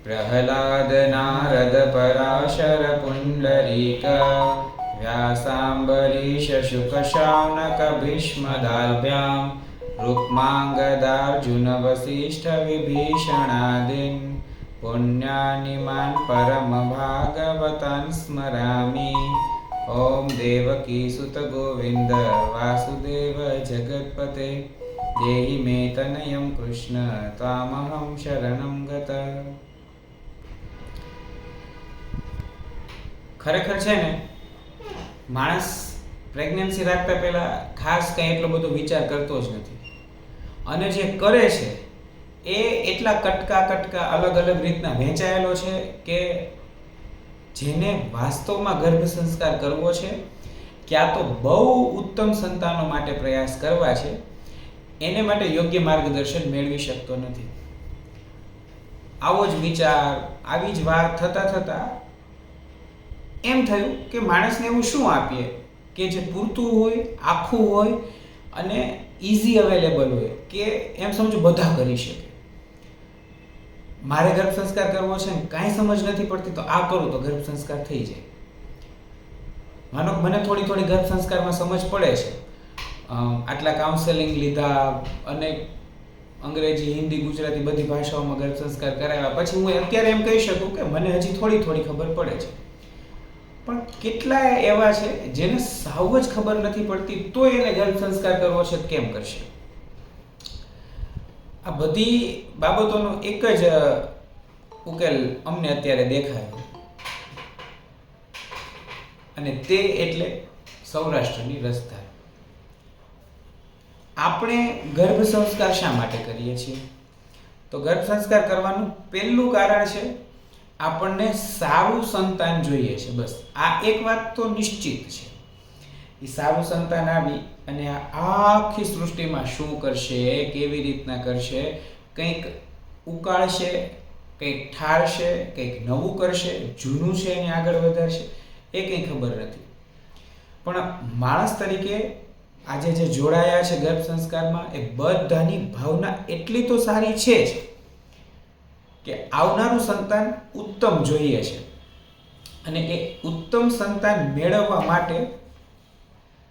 प्रह्लाद नारद पराशर पुण्डरीक व्यासाम्बरीश शुक शौनक भीष्मदाल्भ्यां रुक्माङ्गदार्जुन वसिष्ठ विभीषणादीन् पुण्यानिमान् परमभागवतान् स्मरामि। ओम देवकीसुत गोविंद वासुदेव जगत्पते देहि मे तनयं कृष्ण त्वामहं शरणं गत। ખરેખર છે ને, માણસ પ્રેગ્નન્સી રાખતા પહેલા ખાસ કંઈ એટલો બધો વિચાર કરતો જ નથી, અને જે કરે છે એ એટલા કટકા અલગ અલગ રીતના વહેંચાયેલો છે કે જેને વાસ્તવમાં ગર્ભ સંસ્કાર કરવો છે, ક્યાં તો બહુ ઉત્તમ સંતાનો માટે પ્રયાસ કરવા છે, એને માટે યોગ્ય માર્ગદર્શન મેળવી શકતો નથી. આવો જ વિચાર, આવી જ વાત થતા એમ થયું કે માણસને એવું શું આપીએ કે જે પૂરતું હોય, આખું હોય અને ઇઝી અવેલેબલ હોય, કે એમ સમજો બધા કરી શકે. મારે ગર્ભ સંસ્કાર કરવો છે ને કાંઈ સમજ નથી પડતી, તો આ કરું તો ગર્ભ સંસ્કાર થઈ જાય. માનો મને થોડી ગર્ભ સંસ્કારમાં સમજ પડે છે, આટલા કાઉન્સેલિંગ લીધા અને અંગ્રેજી, હિન્દી, ગુજરાતી બધી ભાષાઓમાં ગર્ભ સંસ્કાર કરાવ્યા પછી હું અત્યારે એમ કહી શકું કે મને હજી થોડી ખબર પડે છે. પણ કેટલાય એવા છે જેને સાવ જ ખબર નથી પડતી તો એને ગર્ભ સંસ્કાર કરવો છે, કેમ કરશે? આ બધી બાબતોનો એક જ ઉકેલ અમને અત્યારે દેખાય, અને તે એટલે સૌરાષ્ટ્રની રસધાર. આપણે ગર્ભ સંસ્કાર શા માટે કરીએ છીએ? તો ગર્ભ સંસ્કાર કરવાનું પહેલું કારણ છે આપણને સારું સંતાન જોઈએ છે. બસ આ એક વાત તો નિશ્ચિત છે. એ સારું સંતાન આવી અને આખી સૃષ્ટિમાં શું કરશે, કેવી રીતના કરશે, કંઈક ઉકાળશે, કંઈક ઠારશે, કંઈક નવું કરશે, જૂનું છે એને આગળ વધારશે, એ કંઈ ખબર નથી. પણ માણસ તરીકે આજે જે જોડાયા છે ગર્ભ સંસ્કારમાં, એ બધાની ભાવના એટલી તો સારી છે જ કે આવનારું સંતાન ઉત્તમ જોઈએ છે. અને એ ઉત્તમ સંતાન મેળવવા માટે,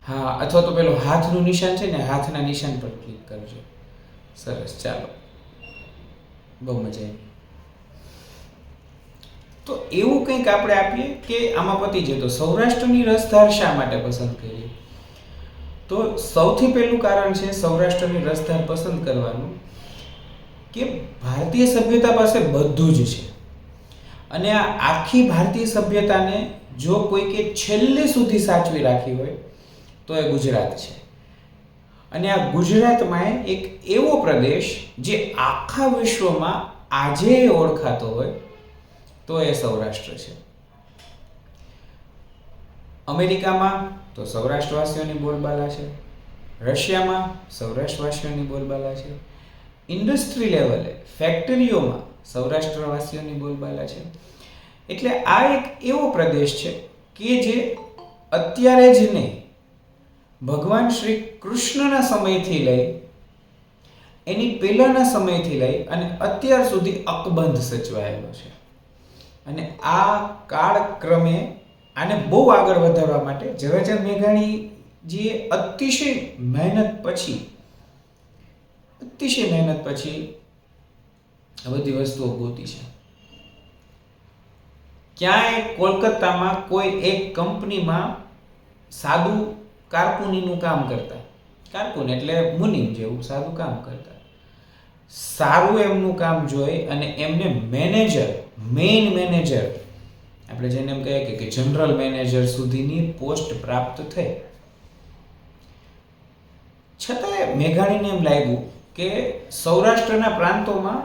હા, અથવા તો પેલો હાથનું નિશાન છે ને, હાથના નિશાન પર ક્લિક કરજો. સરસ, ચાલો, બહુ મજા આવી. તો એવું કંઈક આપણે આપીએ કે આમાં પતી જાય. તો સૌરાષ્ટ્રની રસધાર શા માટે પસંદ કરીએ? તો સૌથી પહેલું કારણ છે સૌરાષ્ટ્રની રસધાર પસંદ કરવાનું કે ભારતીય સભ્યતા પાસે બધું જ છે, અને આ આખી ભારતીય સભ્યતાને જો કોઈકે છેલ્લે સુધી સાચવી રાખી હોય તો એ ગુજરાત છે. અને આ ગુજરાતમાં એક એવો પ્રદેશ જે આખા વિશ્વમાં આજે ઓળખાતો હોય તો એ સૌરાષ્ટ્ર છે. અમેરિકામાં તો સૌરાષ્ટ્રવાસીઓની બોલબાલા છે, રશિયામાં સૌરાષ્ટ્રવાસીઓની બોલબાલા છે, ઇન્ડસ્ટ્રી લેવલે ફેક્ટરીઓમાં સૌરાષ્ટ્રવાસીઓની બોલબાલા છે. એટલે આ એક એવો પ્રદેશ છે કે જે અત્યારે જ નહીં, ભગવાન શ્રી કૃષ્ણના સમયથી લઈ, એની પહેલાના સમયથી લઈ અને અત્યાર સુધી અકબંધ સચવાયેલો છે. અને આ કાળક્રમે આને બહુ આગળ વધારવા માટે ઝવેરચંદ મેઘાણીજીએ અતિશય મહેનત પછી આ બધી વસ્તુઓ ગોતી છે. ક્યાંય કોલકાતામાં કોઈ એક કંપનીમાં સાદું કારકુનીનું કામ કરતા, કારકુન એટલે મુનિમ જેવું સાદું કામ કરતા, સારું એમનું કામ જોઈ અને એમને મેઇન મેનેજર, આપણે જેને એમ કહીએ કે જનરલ મેનેજર સુધીની પોસ્ટ પ્રાપ્ત થઈ. છતાંય મેઘાણીને એમ લાગ્યું કે સૌરાષ્ટ્રના પ્રાંતોમાં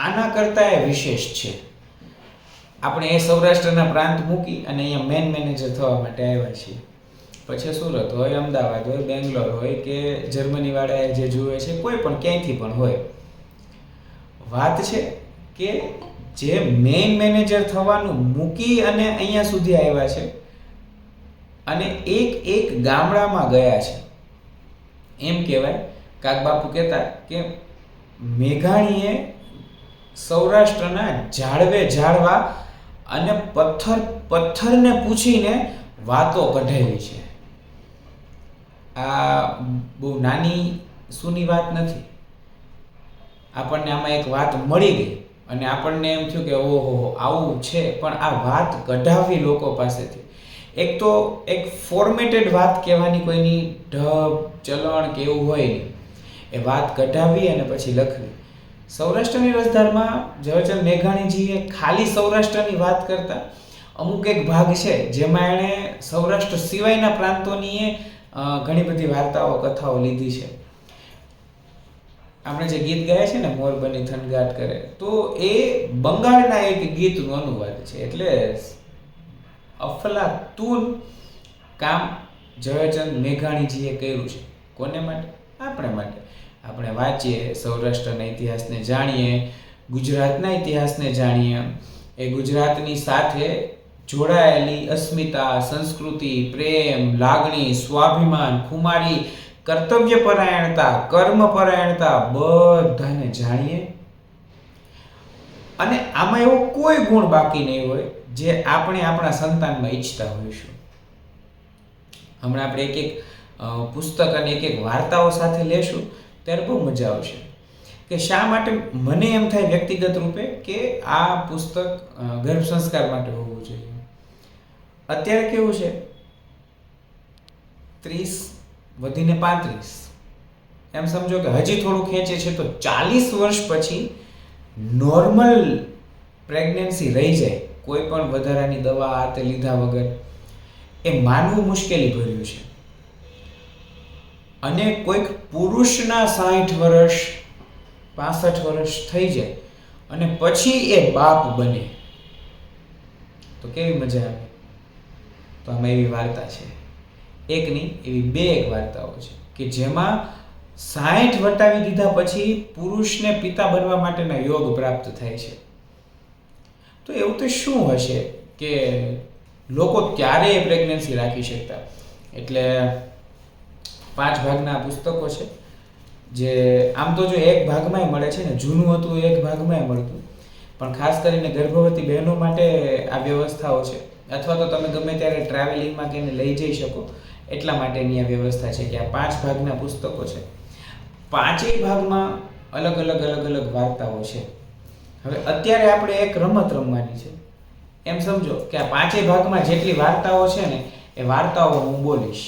આના કરતાં એ વિશેષ છે. આપણે એ સૌરાષ્ટ્રના પ્રાંત મૂકી અને અહીંયા મેન મેનેજર થવા માટે આવ્યા છીએ. પછી સુરત હોય, અમદાવાદ હોય, બેંગ્લોર હોય કે જર્મનીવાળાએ જે જુએ છે, કોઈ પણ ક્યાંયથી પણ હોય, વાત છે કે જે મેઇન મેનેજર થવાનું મૂકી અને અહીંયા સુધી આવ્યા છે અને એક ગામડામાં ગયા છે. એમ કહેવાય, કાક બાપુ કહેતા કે મેઘાણીએ સૌરાષ્ટ્રના ઝાડવે ઝાડવા અને પથ્થરને પૂછીને વાતો કઢાવી છે. આ બહુ નાની સૂની વાત નથી. આપણને આમાં એક વાત મળી ગઈ અને આપણને એમ થયું કે ઓહો આવું છે, પણ આ વાત કઢાવી લોકો પાસેથી. એક તો એક ફોર્મેટેડ વાત કહેવાની કોઈની ઢબ ચલણ કે એવું હોય નહીં. એ વાત કઢાવી અને પછી લખવી. સૌરાષ્ટ્રની રસધારમાં ઝવેરચંદ મેઘાણીજીએ ખાલી સૌરાષ્ટ્રની વાત કરતા અમુક એક ભાગ છે જેમાં એણે સૌરાષ્ટ્ર સિવાયના પ્રાંતોની ઘણી બધી વાર્તાઓ કથાઓ લીધી છે. આપણે જે ગીત ગાય છે ને મોર બની થનગાટ કરે, તો એ બંગાળના એક ગીતનું અનુવાદ છે. એટલે અફલાતૂન કામ ઝવેરચંદ મેઘાણીજીએ કર્યું છે. કોને માટે? આપણે માટે. આપણે વાંચીએ, સૌરાષ્ટ્રના ઇતિહાસને જાણીએ, ગુજરાતના ઇતિહાસને જાણીએ, એ ગુજરાતની સાથે જોડાયેલી અસ્મિતા, સંસ્કૃતિ, પ્રેમ, લાગણી, સ્વાભિમાન, ખુમારી, કર્તવ્યપરાયણતા, કર્મપરાયણતા બધાને જાણીએ. અને આમાં એવો કોઈ ગુણ બાકી નહીં હોય જે આપણે આપણા સંતાનમાં ઈચ્છતા હોઈશું. હમણાં આપણે એક પુસ્તક અને એક વાર્તાઓ સાથે લેશું ત્યારે બહુ મજા આવશે. કે શા માટે મને એમ થાય વ્યક્તિગત રૂપે કે આ પુસ્તક ગર્ભ સંસ્કાર માટે હોવું જોઈએ. અત્યારે કેવું છે, 30 વધીને 35, એમ સમજો કે હજી થોડું ખેંચે છે તો 40 વર્ષ પછી નોર્મલ પ્રેગ્નન્સી રહી જાય, કોઈ પણ વધારાની દવા હાથે લીધા વગર, એ માનવું મુશ્કેલી ભર્યું છે. અને કોઈક પુરુષના 60 વર્ષ 65 વર્ષ થઈ જાય અને પછી એ બાપ બને તો કેવી મજા આવે. તો આમાં એવી વાર્તા છે, એક નહીં એવી બે એક વાર્તાઓ છે કે જેમાં 60 વટાવી દીધા પછી પુરુષને પિતા બનવા માટેના યોગ પ્રાપ્ત થાય છે. તો એવું તો શું હશે કે લોકો ક્યારેય પ્રેગ્નન્સી રાખી શકતા. એટલે 5 ભાગના પુસ્તકો છે જે આમ તો જો એક ભાગમાંય મળે છે ને, જૂનું હતું એક ભાગમાંય મળતું, પણ ખાસ કરીને ગર્ભવતી બહેનો માટે આ વ્યવસ્થાઓ છે. અથવા તો તમે ગમે ત્યારે ટ્રાવેલિંગમાં કે લઈ જઈ શકો એટલા માટેની આ વ્યવસ્થા છે કે આ 5 ભાગના પુસ્તકો છે. 5 ભાગમાં અલગ અલગ વાર્તાઓ છે. હવે અત્યારે આપણે એક રમત રમવાની છે. એમ સમજો કે આ 5 ભાગમાં જેટલી વાર્તાઓ છે ને એ વાર્તાઓ હું બોલીશ,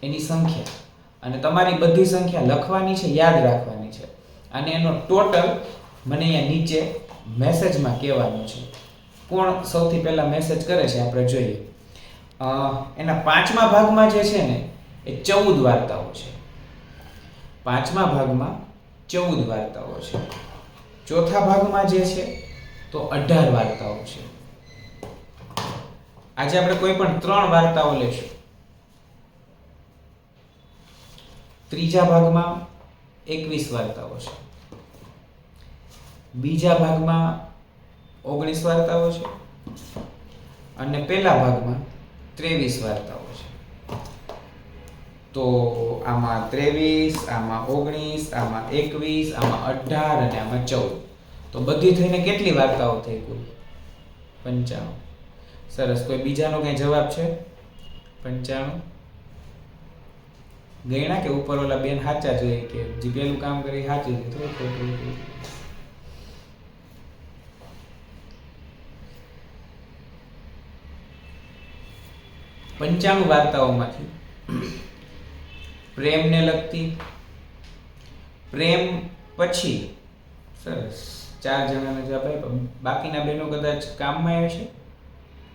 એની સંખ્યા, અને તમારી બધી સંખ્યા લખવાની છે, યાદ રાખવાની છે, અને એનો ટોટલ મને અહીંયા નીચે મેસેજમાં કહેવાનું છે. કોણ સૌથી પહેલા મેસેજ કરે છે આપણે જોઈએ. એના 5મા ભાગમાં જે છે ને એ 14 વાર્તાઓ છે. 5મા ભાગમાં 14 વાર્તાઓ છે. ચોથા ભાગમાં જે છે તો 18 વાર્તાઓ છે. આજે આપણે કોઈ પણ 3 વાર્તાઓ લેશું. ત્રીજા ભાગમાં 21 વાર્તાઓ છે. બીજા ભાગમાં 19 વાર્તાઓ છે અને પહેલા ભાગમાં 23 વાર્તાઓ છે. તો આમાં 23, આમાં 19, આમાં 21, આમાં 18 અને આમાં 14. તો બધી થઈને કેટલી વાર્તાઓ થઈ કુલ? 95. સરસ. કોઈ બીજાનો કઈ જવાબ છે? 95 ગયણા કે ઉપર ઓલા બેન સાચા જોઈએ કે જે પેલું કામ કરી સાચું છે થોડું ખોટું? 95 વાર્તાઓમાંથી પ્રેમને લગતી, પ્રેમ પછી, સરસ, 4 જણાને જવાબ આપ્યો. બાકીના બહેનો કદાચ કામમાં આવશે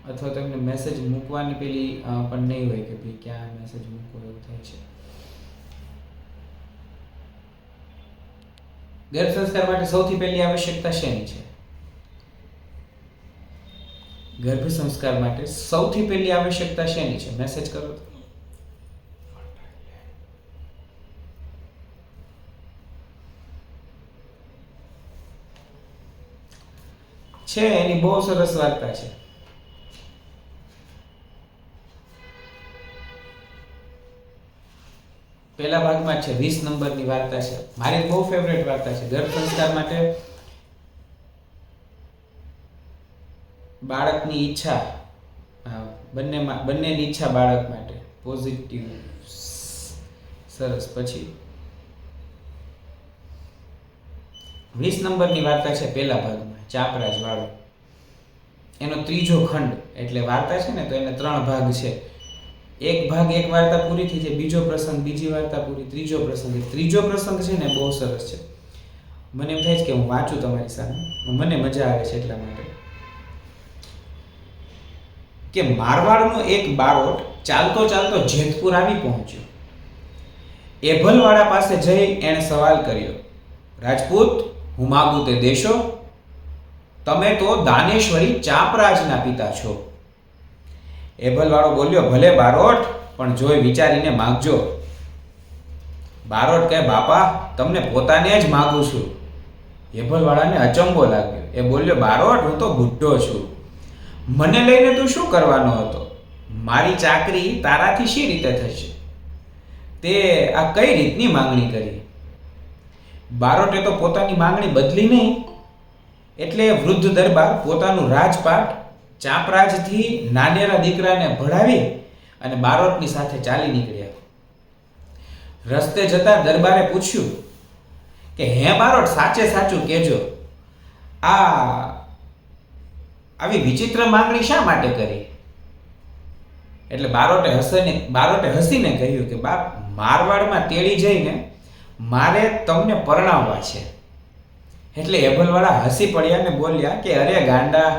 અથવા તો એમને મેસેજ મૂકવાની પેલી પણ નહીં હોય કે ભાઈ ક્યાં મેસેજ મૂકવો, એવું થાય છે. ગર્ભ સંસ્કાર માટે સૌથી પહેલી આવશ્યકતા શેની છે? ગર્ભ સંસ્કાર માટે સૌથી પહેલી આવશ્યકતા શેની છે? મેસેજ કરો તો. છે એની બહુ સરસ વાર્તા છે. પહેલા ભાગમાં છે, 20 નંબરની વાર્તા છે. મારી બહુ ફેવરેટ વાર્તા છે. ગર્ભ સંસ્કાર માટે બાળકની ઈચ્છા, બંનેની ઈચ્છા બાળક માટે પોઝિટિવ. સરસ. પછી 20 નંબરની વાર્તા છે પહેલા ભાગમાં, ચાપરાજ વાળો. એનો ત્રીજો ખંડ, એટલે વાર્તા છે ને તો એને 3 ભાગ છે. એક ભાગ, એક વાર્તા પૂરી થઈ છે, બીજો પ્રસંગ, બીજી વાર્તા પૂરી, ત્રીજો પ્રસંગ. ત્રીજો પ્રસંગ છે ને બહુ સરસ છે. મને એમ થાય છે કે હું વાંચું તમારી સામે, મને મજા આવે છે એટલા માટે. કે મારવાડનો એક બારોટ ચાલતો ચાલતો જેતપુર આવી પહોંચ્યો. એભલવાળા પાસે જઈ એણે સવાલ કર્યો, રાજપૂત, હું માગું તે દેશો? તમે તો દાનેશ્વરી ચાપરાજના પિતા છો. એભલવાળો બોલ્યો, ભલે બારોટ, પણ જોઈ વિચારીને માગજો. બારોટ કહે, બાપા, તમને પોતાને જ માગું છું. એભલવાળાને અચંબો લાગ્યો. એ બોલ્યો, બારોટ, હું તો બુઢ્ઢો છું. મને લઈને તું શું કરવાનો હતો? મારી ચાકરી તારાથી શી રીતે થશે? તે આ કઈ રીતની માંગણી કરી? બારોટે તો પોતાની માંગણી બદલી નહીં. એટલે વૃદ્ધ દરબાર પોતાનું રાજપાટ ચાપરાજથી નાનેરા દીકરાને ભણાવી અને બારોટની સાથે ચાલી નીકળ્યા. રસ્તે જતા દરબારે પૂછ્યું કે, હે બારોટ, સાચે સાચું કહેજો, આવી વિચિત્ર માંગણી શા માટે કરી? એટલે બારોટે હસીને કહ્યું કે, બાપ, મારવાડમાં તેડી જઈને મારે તમને પરણાવવા છે. એટલે એભલવાળા હસી પડ્યા ને બોલ્યા કે, અરે ગાંડા,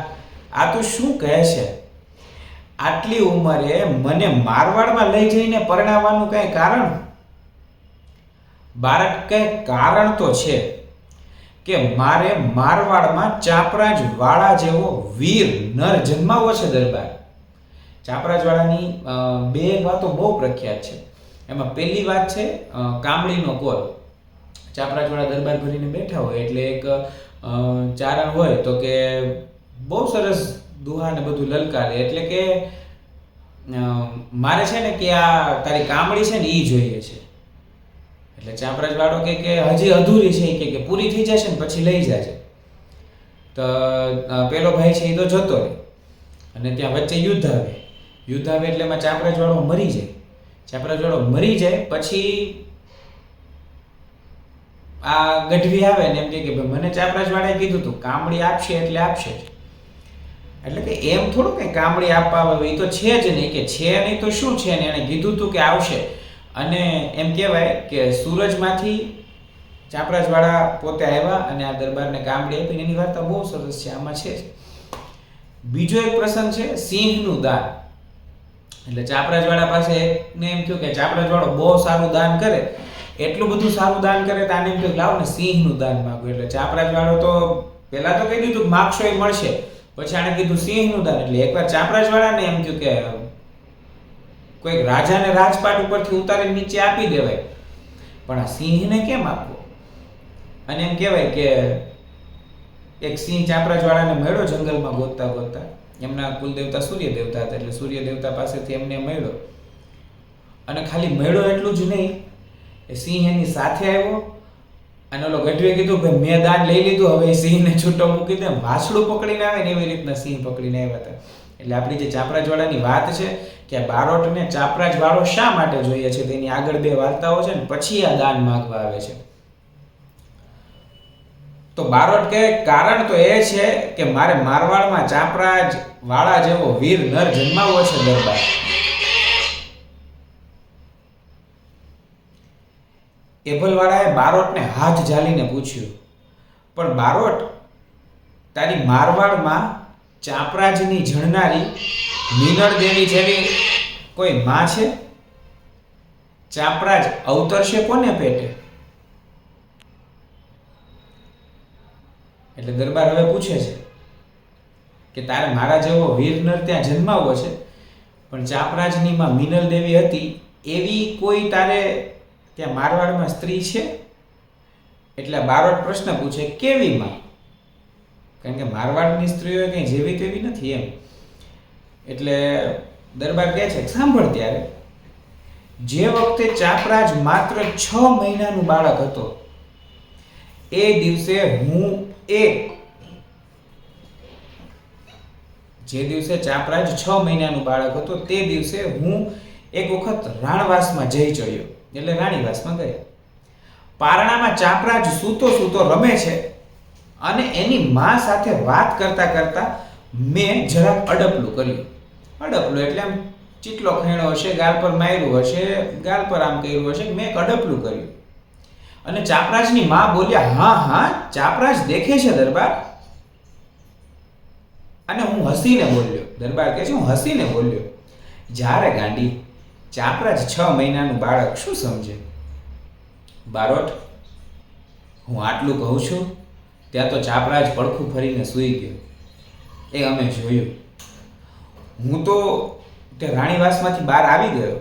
આ તું શું કહે છે? આટલી ઉંમરે મને મારવાડમાં લઈ જઈને પરણાવવાનું કઈ કારણ? બાળક કહે, કારણ તો છે કે મારે મારવાડમાં ચાપરાજ વાળા જેવો વીર નર જન્માવો છે દરબાર. ચાપરાજ વાળાની 2 વાતો બહુ પ્રખ્યાત છે. એમાં પહેલી વાત છે કામળીનો કોલ. ચાપરાજ વાળા દરબાર ભરીને બેઠા હોય એટલે એક ચારણ હોય તો કે બહુ સરસ દુહા ને બધું લલકારે, એટલે કે મારે છે ને કે આ તારી કામળી છે ને ઈ જોઈએ છે. એટલે ચાપરાજ વાળો કે હજી અધૂરી છે, કે પૂરી થઈ જશે ને પછી લઈ જશે. તો પેલો ભાઈ છે એ તો જતો રહે અને ત્યાં વચ્ચે યુદ્ધ આવે એટલે એમાં ચાપરાજ વાળો મરી જાય. ચાપરાજ વાળો મરી જાય પછી આ ગઢવી આવે ને એમ કે મને ચાપરાજ વાળાએ કીધું તું કામળી આપશે એટલે આપશે. એટલે કે એમ થોડું કઈ કામળી આપવા આવે, એ તો છે જ નહીં, કે છે નહીં તો શું છે ને એને કીધું તું કે આવશે. અને એમ કહેવાય કે સૂરજમાંથી ચાપરાજ વાળા પોતે આવ્યા અને આ દરબારને કામળી આપી. એની વાર્તા બહુ સરસ છે, આમાં છે. બીજો એક પ્રસંગ છે સિંહનું દાન. એટલે ચાપરાજ વાળા પાસે એકને એમ થયું કે ચાપરાજ વાળો બહુ સારું દાન કરે, એટલું બધું સારું દાન કરે તો આને એમ થયું લાવ ને સિંહનું દાન માંગો. એટલે ચાપરાજ વાળો તો પહેલા તો કહી દીધું માગશો એ મળશે, પછી આને કીધું સિંહનું દાન. એટલે એકવાર ચાપરાજ વાળાને એમ થયું કે કોઈક રાજાને રાજપાટ ઉપરથી ઉતારીને નીચે આપી દેવાય, પણ આ સિંહને કેમ આપવો? અને એમ કહેવાય કે એક સિંહ ચાપરાજ વાળાને મળ્યો જંગલમાં ગોતતા ગોતતા. એમના કુલદેવતા સૂર્ય દેવતા હતા, એટલે સૂર્ય દેવતા પાસેથી એમને મળ્યો. અને ખાલી મળ્યો એટલું જ નહીં, એ સિંહ એની સાથે આવ્યો અને ઓલો ગઢવીએ કીધું ભાઈ મેં દાન લઈ લીધું, હવે સિંહને છૂટો મૂકી દે. વાછડું પકડીને આવે ને એવી રીતના સિંહ પકડીને આવ્યા હતા. એટલે આપણી જે ચાપરાજ વાળાની વાત છે કે બારોટને ચાપરાજ વાળો શા માટે જોઈએ છે તેની આગળ 2 વાર્તાઓ છે ને પછી આ દાન માંગવા આવે છે. તો બારોટ કહે કારણ તો એ છે કે મારે મારવાડમાં ચાપરાજ વાળા જેવો વીર નર જન્માવો છે દરબાર. એભલવાળાએ બારોટને હાથ ઝાલીને પૂછ્યું, પણ બારોટ, તારી મારવાડમાં ચાપરાજની જણનારી મિનળ દેવી જેવી કોઈ માં છે? ચાપરાજ અવતરશે કોને પેટે? એટલે દરબાર હવે પૂછે છે કે તારે મારા જેવો વીર નર ત્યાં જન્માવો છે, પણ ચાપરાજની માં મિનલ દેવી હતી એવી કોઈ તારે ત્યાં મારવાડમાં સ્ત્રી છે? એટલે બારોટ પ્રશ્ન પૂછે કેવી માં? કારણ કે મારવાડની સ્ત્રીઓ કઈ જેવી તેવી નથી એમ. એટલે દરબાર કહે છે સાંભળ, ત્યારે જે વખતે ચાપરાજ માત્ર 6 મહિનાનું બાળક હતો એ દિવસે હું એક જે દિવસે ચાપરાજ 6 મહિનાનું બાળક હતો તે દિવસે હું એક વખત રાણવાસમાં જઈ ચડ્યો, એટલે રાણીવાસમાં ગયા. પારણામાં ચાપરાજ સૂતો રમે છે અને એની માં સાથે વાત કરતા કરતા મેં જરાક અડપલું કર્યું. અડપલું એટલે આમ ચીટલો ખેણો હશે, ગાલ પર માર્યું હશે, ગાલ પર આમ કર્યું હશે, મેં એક અડપલું કર્યું. અને ચાપરાજની માં બોલ્યા, હા હા ચાપરાજ દેખે છે દરબાર. અને હું હસીને બોલ્યો, દરબાર કહે છે હું હસીને બોલ્યો, જ્યારે ગાંડી, ચાપરાજ 6 મહિનાનું બાળક શું સમજે? બારોટ, હું આટલું કહું છું ત્યાં તો ચાપરાજ પડખું ફરીને સૂઈ ગયો. એ અમે જોયું. હું તો તે રાણીવાસમાંથી બહાર આવી ગયો,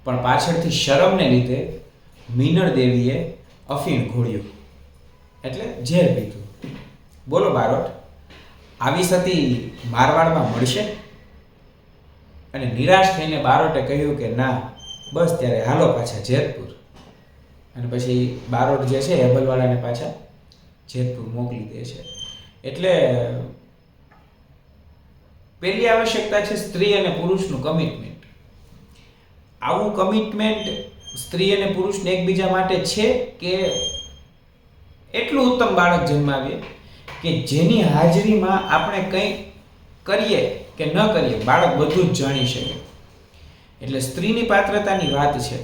પણ પાછળથી શરમને લીધે મીનળ દેવીએ અફીણ ઘોળ્યું, એટલે ઝેર પીધું. બોલો બારોટ, આવી સતી મારવાડમાં મળશે? અને નિરાશ થઈને બારોટે કહ્યું કે ના, બસ ત્યારે હાલો પાછા જેતપુર. અને પછી બારોટ જે છે હેબલવાળાને પાછા જેતપુર મોકલી દે છે. એટલે પહેલી આવશ્યકતા છે સ્ત્રી અને પુરુષનું કમિટમેન્ટ. આવું કમિટમેન્ટ સ્ત્રી અને પુરુષને એકબીજા માટે છે કે એટલું ઉત્તમ બાળક જન્માવીએ કે જેની હાજરીમાં આપણે કંઈ કરીએ કે ન કરીએ બાળક બધું જ જાણી શકે. એટલે સ્ત્રીની પાત્રતાની વાત છે.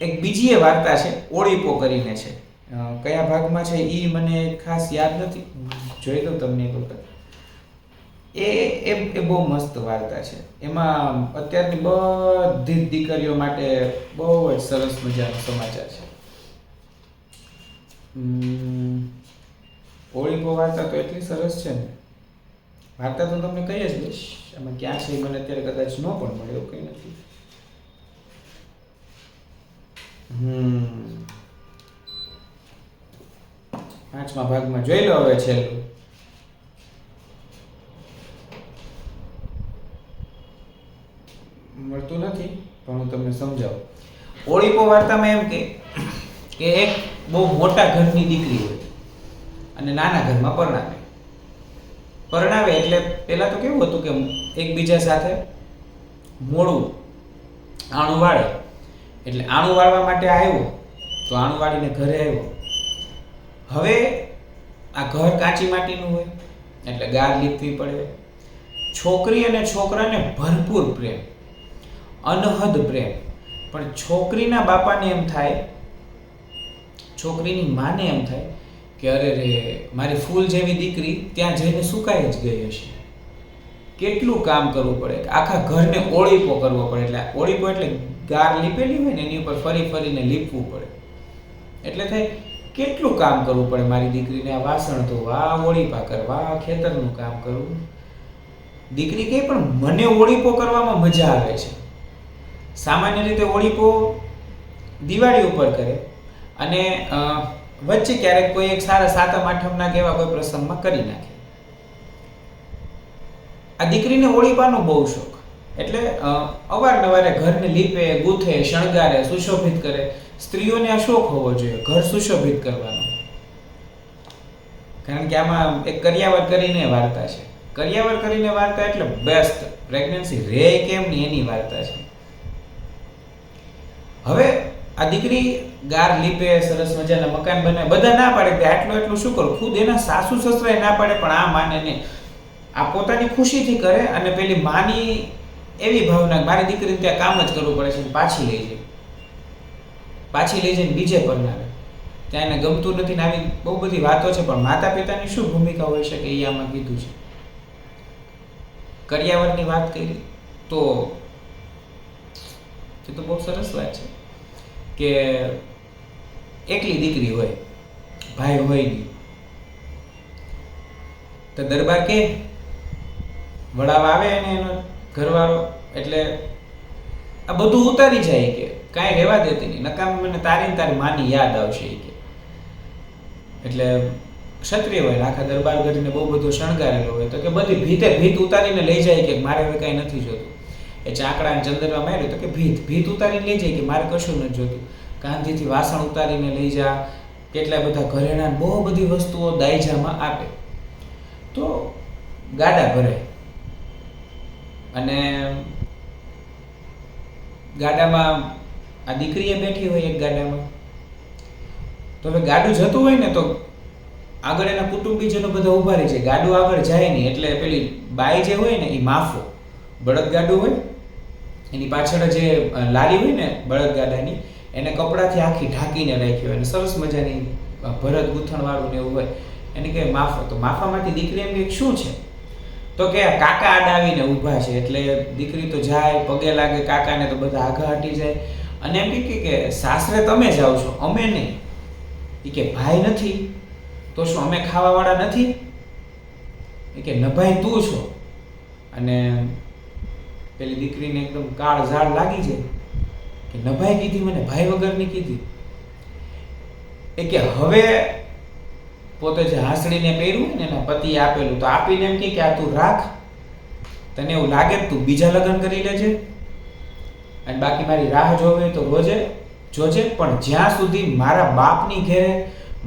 એક બીજી એ વાર્તા છે, ઓળીપો કરીને છે. કયા ભાગમાં છે એ મને ખાસ યાદ નથી, જોઈ દઉં તમને એક વખત. એ બહુ મસ્ત વાર્તા છે. એમાં અત્યારની બધી જ દીકરીઓ માટે બહુ જ સરસ મજાનો સમાચાર છે. ઓળીપો વાર્તા તો એટલી સરસ છે ને, વાર્તા તો તમને કહી જ દઈશ. એમાં ક્યાં છે મને અત્યારે કદાચ ન પણ મળે એવું કંઈ નથી. 5મા ભાગમાં જોઈ લો હવે છેલ્લું. મળતું નથી પણ હું તમને સમજાવું. ઓળીપો વાર્તામાં એમ કે એક બહુ મોટા ઘરની દીકરી હોય અને નાના ઘરમાં પરણાવે એટલે પહેલા તો કેવું હતું કે એકબીજા સાથે મોડું આણું વાળે. એટલે આણું વાળવા માટે આવ્યો તો આણું વાળીને ઘરે આવ્યો. હવે આ ઘર કાચી માટીનું હોય એટલે ગાર લીપવી પડે. છોકરી અને છોકરાને ભરપૂર પ્રેમ, અનહદ પ્રેમ. પણ છોકરીના બાપાને એમ થાય, છોકરીની માને એમ થાય કે અરે રે મારી ફૂલ જેવી દીકરી ત્યાં જઈને સુકાઈ જ ગઈ હશે. કેટલું કામ કરવું પડે, આખા ઘરને ઓળીપો કરવો પડે. એટલે ઓળીપો એટલે ગાર લીપેલી હોય ને એની ઉપર ફરી ફરીને લીપવું પડે. એટલે થાય કેટલું કામ કરવું પડે મારી દીકરીને, આ વાસણ ધોવા, ઓળીપા કરવા, ખેતરનું કામ કરવું. દીકરી કહે પણ મને ઓળીપો કરવામાં મજા આવે છે. સામાન્ય રીતે ઓળીપો દિવાળી ઉપર કરે અને વચ્ચે ક્યારેક કોઈ એક સારા સાતમ આઠમના કે એવા કોઈ પ્રસંગમાં કરી નાખે. આ દીકરીને ઓળીપાનો બહુ શોખ. એટલે અવારનવારે ઘરને લીપે, ગૂંથે, શણગારે, સુશોભિત કરે. સ્ત્રીઓને આ શોખ હોવો જોઈએ, ઘર સુશોભિત કરવાનો. કારણ કે આમાં એક કરિયાવર કરીને વાર્તા છે. કરિયાવર કરીને વાર્તા એટલે બેસ્ટ, પ્રેગ્નન્સી રે કેમ ની એની વાર્તા છે. હવે આ દીકરી ગાર લીપે, સરસ મજાના મકાન બનાવે. બધા ના પાડે કે એટલું શું કરું. ખુદ એના સાસુ સસરાએ ના પાડે પણ આ માને નહીં. આ પોતાની ખુશીથી કરે અને પેલી માની એવી ભાવના મારી દીકરીને ત્યાં કામ જ કરવું પડે છે, પાછી લઈ જઈને બીજે પરણાવે. ત્યાં એને ગમતું નથી ને આવી બહુ બધી વાતો છે. પણ માતા પિતાની શું ભૂમિકા હોય શકે એ આમાં કીધું છે. કરિયાવરની વાત કરી તો બહુ સરસ વાત છે કે એકલી દીકરી હોય, ભાઈ હોય નહીં, તો દરબાર કે વડાવા આવે અને એનો ઘરવાળો એટલે આ બધું ઉતારી જાય કે કાંઈ રહેવા દેતી નહીં, નકામ મને તારી માની યાદ આવશે કે. એટલે ક્ષત્રિય હોય આખા દરબાર કરીને બહુ બધું શણગારેલો હોય તો કે બધી ભીત ઉતારીને લઈ જાય કે મારે હવે કાંઈ નથી જોતું. એ ચાકડા અને ચંદરવા માર્યું તો કે ભીત ઉતારીને લઈ જાય કે મારે કશું નથી જોતું. કાંધીથી વાસણ ઉતારીને લઈ જા, કેટલા બધા ઘરેણાં બહુ બધી વસ્તુઓ દાયજામાં આપે. તો ગાડા ભરાય અને ગાડામાં આ દીકરીએ બેઠી હોય એક ગાડામાં. તો હવે ગાડું જતું હોય ને તો આગળ એના કુટુંબીજનો બધા ઊભા રહી જાય. ગાડું આગળ જાય નહીં એટલે પેલી બાઈ જે હોય ને એ માફો બળદ ગાડું હોય એની પાછળ જે લારી હોય ને બળદ ગાડાની એને કપડાથી આખી ઢાંકીને રાખી હોય અને સરસ મજાની ભરત ગૂંથણ વાળું ને એવું હોય એને કહે માફો. તો માફામાંથી દીકરી એમ કે શું છે? તો કે કાકા આડા આવીને ઊભા છે. એટલે દીકરી તો જાય, પગે લાગે કાકાને, તો બધા આગા હટી જાય અને એમ કે સાસરે તમે જાઓ છો, અમે નહીં. એ કે ભાઈ નથી તો શું અમે ખાવાવાળા નથી? એ કે નભાઈ તું છો. અને પેલી દીકરીને એકદમ કાળ ઝાડ લાગી જાય કે નભાઈ કીધી મને, ભાઈ વગરની કીધી. એ કે હવે પોતે જે હાંસડીને પહેર્યું ને એના પતિએ આપેલું તો આપીને એમ કે આ તું રાખ, તને એવું લાગે તું બીજા લગ્ન કરી લેજે અને બાકી મારી રાહ જોવે તો જોજે, પણ જ્યાં સુધી મારા બાપની ઘેરે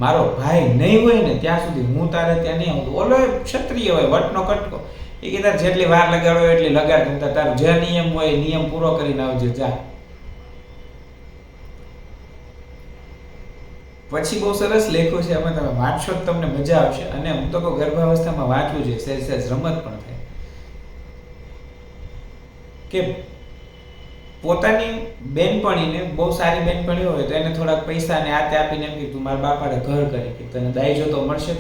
મારો ભાઈ નહીં હોય ને ત્યાં સુધી હું તારે ત્યાં નહીં આવું. ઓલો ક્ષત્રિય હોય, વટનો કટકો. એ કે તારે જેટલી વાર લગાડો એટલી લગાડ, તારો જે નિયમ હોય એ નિયમ પૂરો કરીને આવજે, જા. પછી બહુ સરસ લેખો છે, અમે તમે વાંચશો તો તમને મજા આવશે. અને હું તો કહું ગર્ભાવસ્થામાં વાંચવું જોઈએ, સહેજ સહેજ રમત પણ થાય. કે પોતાની બેનપણીને, બહુ સારી બેનપણી હોય તો એને થોડાક પૈસા ને આતે આપીને એમ કે તું મારા બાપાને ઘર કરી કે તને દાઈજો તો મળશે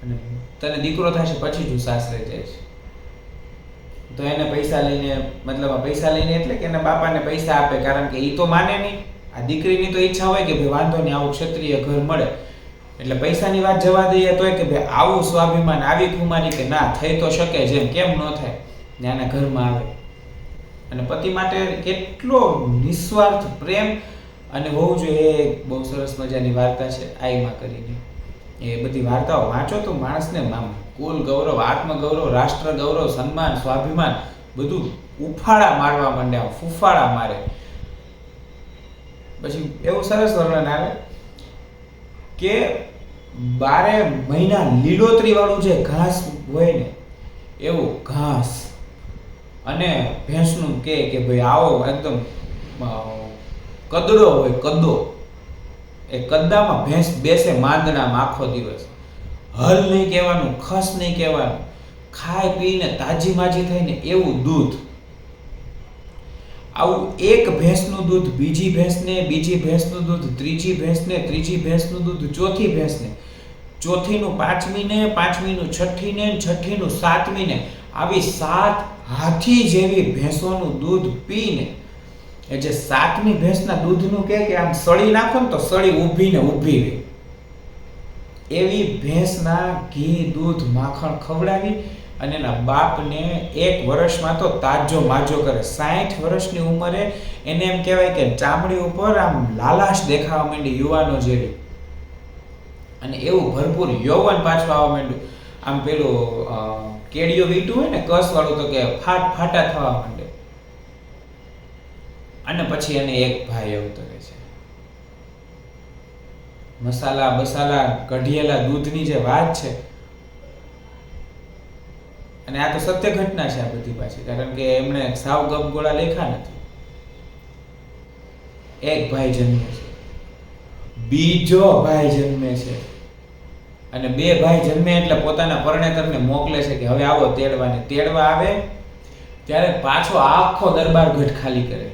અને તને દીકરો થશે પછી તું સાસરે જઈશ. તો એને પૈસા લઈને, મતલબ પૈસા લઈને એટલે કે એના બાપાને પૈસા આપે, કારણ કે એ તો માને નહીં. આ દીકરીની તો ઈચ્છા હોય કે ભાઈ વાંધો નહીં, આવું ક્ષત્રિય ઘર મળે એટલે પૈસાની વાત જવા દઈએ તોય કે ભાઈ આવું સ્વાભિમાન, આવી કુમારી કે ના થઈ તો શકે, જેમ કેમ ન થાય, નાના ઘરમાં આવે. અને પતિ માટે કેટલો નિસ્વાર્થ પ્રેમ અને હોવું જોઈએ. એ બહુ સરસ મજાની વાર્તા છે આઈમાં કરીને. એ બધી વાર્તાઓ વાંચો તો માણસને કુલ ગૌરવ, આત્મગૌરવ, રાષ્ટ્ર ગૌરવ, સન્માન, સ્વાભિમાન બધું ઉફાળા મારવા માંડે, ફૂફાળા મારે. પછી એવું સરસ વર્ણન આવે કે 12 મહિના લીલોતરી વાળું જે ઘાસ હોય ને એવું ઘાસ, અને ભેંસનું કે ભાઈ આવો એકદમ કદડો હોય, કદ્દો, એ કદ્દામાં ભેંસ બેસે માંદણામાં આખો દિવસ. હલ નહીં કહેવાનું, ખસ નહીં કહેવાનું, ખાઈ પીને તાજી માજી થઈને એવું દૂધ. આવું એક ભેંસનું દૂધ બીજી ભેંસને, બીજી ભેંસનું દૂધ ત્રીજી ભેંસને, ત્રીજી ભેંસનું દૂધ ચોથી ભેંસને, ચોથીનું પાંચમીને, પાંચમીનું છઠ્ઠીને, છઠ્ઠીનું સાતમીને, આવી 7 હાથી જેવી ભેંસોનું દૂધ પીને, એ જે 7મી ભેંસના દૂધનું કે આમ સળી નાખો ને તો સળી ઊભી ને ઊભી રહે એવી ભેંસના ઘી, દૂધ, માખણ ખવડાવી અને એના બાપને 1 વર્ષમાં તો તાજો માજો કરે. 60 વર્ષની ઉંમરે એને એમ કહેવાય કે ચામડી ઉપર આમ લાલાશ દેખાવા માંડી, યુવાનો જેવી, અને એવું ભરપૂર યૌવન પાછું આવવા માંડ્યું. આમ પેલું કેડિયો વીટું હોય ને કસ વાળું, તો કે ફાટા થવા માંડે. અને પછી એને એક ભાઈ અવતરે છે. મસાલા બસાલા કઢિયેલા દૂધની જે વાત છે, અને આ તો સત્ય ઘટના છે આ બધી પાછી, કારણ કે એમણે સાવ ગપગોળા લેખા નથી. એક ભાઈ જન્મે છે, બીજો ભાઈ જન્મે છે, અને 2 ભાઈ જન્મે એટલે પોતાના પરણેતરને મોકલે છે કે હવે આવો તેડવાને. તેડવા આવે ત્યારે પાછો આખો દરબાર ગઢ ખાલી કરે.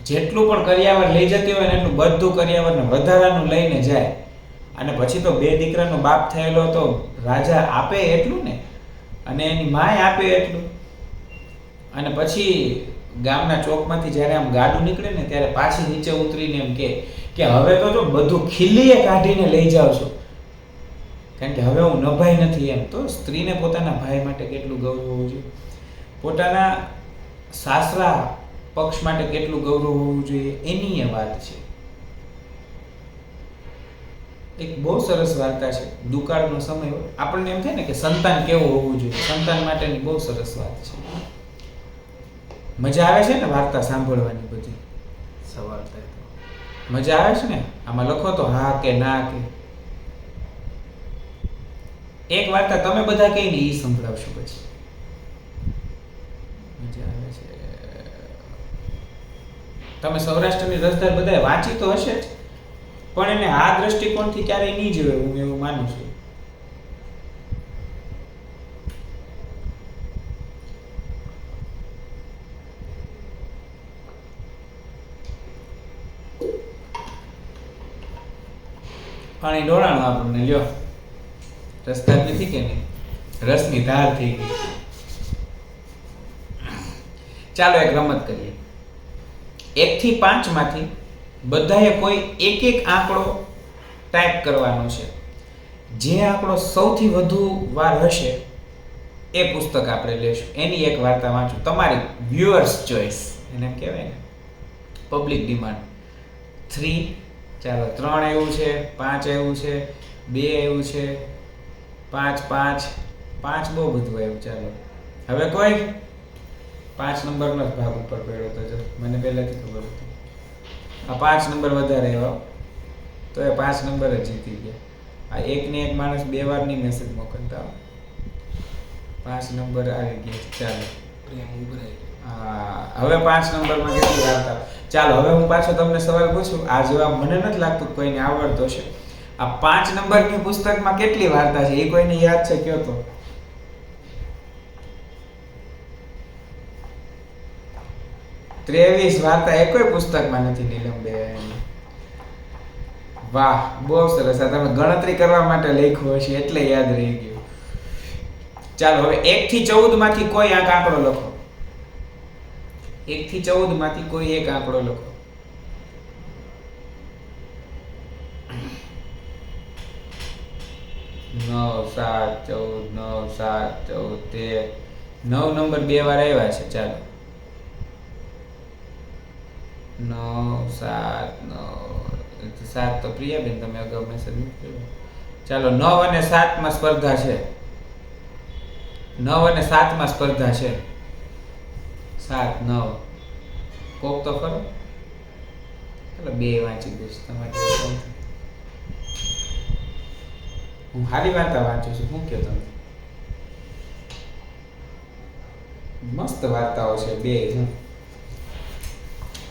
જેટલું પણ કરિયાવર લઈ જતી હોય ને એટલું બધું કરિયાવરને વધારાનું લઈને જાય. અને પછી તો 2 દીકરાનો બાપ થયેલો તો રાજા આપે એટલું ને, અને એની માય આપે એટલું. અને પછી ગામના ચોકમાંથી જ્યારે આમ ગાડું નીકળે ને ત્યારે પાછી નીચે ઉતરીને એમ કે હવે તો જો બધું ખીલીએ કાઢીને લઈ જાવ છો, કારણ કે હવે હું નભાઈ નથી એમ. તો સ્ત્રીને પોતાના ભાઈ માટે કેટલું ગૌરવ હોવું જોઈએ, પોતાના સાસરા પક્ષ માટે કેટલું ગૌરવ હોવું જોઈએ, એની એ વાત છે. એક બહુ સરસ વાર્તા છે, દુકાળનો સમય હોય, આપણને એમ થાય ને કે સંતાન કેવું હોવું જોઈએ, સંતાન માટેની બહુ સરસ વાત છે. મજા આવે છે ને વાર્તા સાંભળવાની બધી? સવાલ થાય તો મજા આવે છે ને? આમાં લખો તો હા કે ના કે. એક વાર્તા તમે બધા કહીને ઈ સંભળાવશું પછી. મજા આવે છે. તમે સૌરાષ્ટ્રની રસધાર બધાએ વાંચી તો હશે જ, પણ એને આ દ્રષ્ટિકોણથી ક્યારેય નહીં જોયું, હું એવું માનું છું. પાણી ડોળાણું આપણને લ્યો. રસધાર નથી કે નહીં, રસની ધાર થઈ ગઈ. ચાલો એક રમત કરીએ. 1 થી 5 માંથી બધાએ કોઈ એક આંકડો ટાઈપ કરવાનો છે. જે આંકડો સૌથી વધુ વાર હશે એ પુસ્તક આપણે લેશું. એની એક વાર્તા વાંચું, તમારી વ્યુઅર્સ ચોઇસ એને એમ કહેવાય ને, પબ્લિક ડિમાન્ડ. 3, ચાલો 3 આવ્યું છે, 5 આવ્યું છે, 2 આવ્યું છે, 5 બહુ બધું આવ્યું. ચાલો હવે કોઈ 5 નંબરનો જ ભાગ ઉપર પડ્યો તો, જો મને પહેલાથી ખબર હતી આ 5 નંબર વધારે આવ્યો, તો એ 5 નંબર જ જીતી ગયા. આ એકને એક માણસ 2 વારની મેસેજ મોકલતા, 5 નંબર આવી ગયા. ચાલો પ્રેમ ઉભરાય. હા, હવે 5 નંબરમાં કેટલી વાર્તા. ચાલો હવે હું પાછો તમને સવાલ પૂછું, આ જવાબ મને નથી લાગતું કોઈને આવડતો છે. આ 5 નંબરની પુસ્તકમાં કેટલી વાર્તા છે એ કોઈને યાદ છે? કયો તો. 23 વાર્તા એ કોઈ પુસ્તકમાં નથી નીલમબેન. વાહ, બહુ સરસ. આ તમે ગણતરી કરવા માટે લખ્યું હશે એટલે યાદ રહી ગયું. ચાલો હવે 1 થી 14 માંથી કોઈ એક આંકડો લખો. 1 થી 14 માંથી કોઈ એક આંકડો લખો. 9, 7, 14, 9, 7, 14, 13. 9 નંબર 2 વાર આવ્યા છે. ચાલો 9, 7, 7 તો પ્રિયાબેન તમે અગાઉ મેસેજ મૂક્યો. ચાલો 9 અને 7 માં સ્પર્ધા છે. 9 અને 7 માં સ્પર્ધા છે. 7, 9 કોક તો ખરો. ચાલો 2 વાંચી દઈશ તમારે. હું સારી વાર્તા વાંચું છું, શું કહો તમે? મસ્ત વાર્તાઓ છે 2.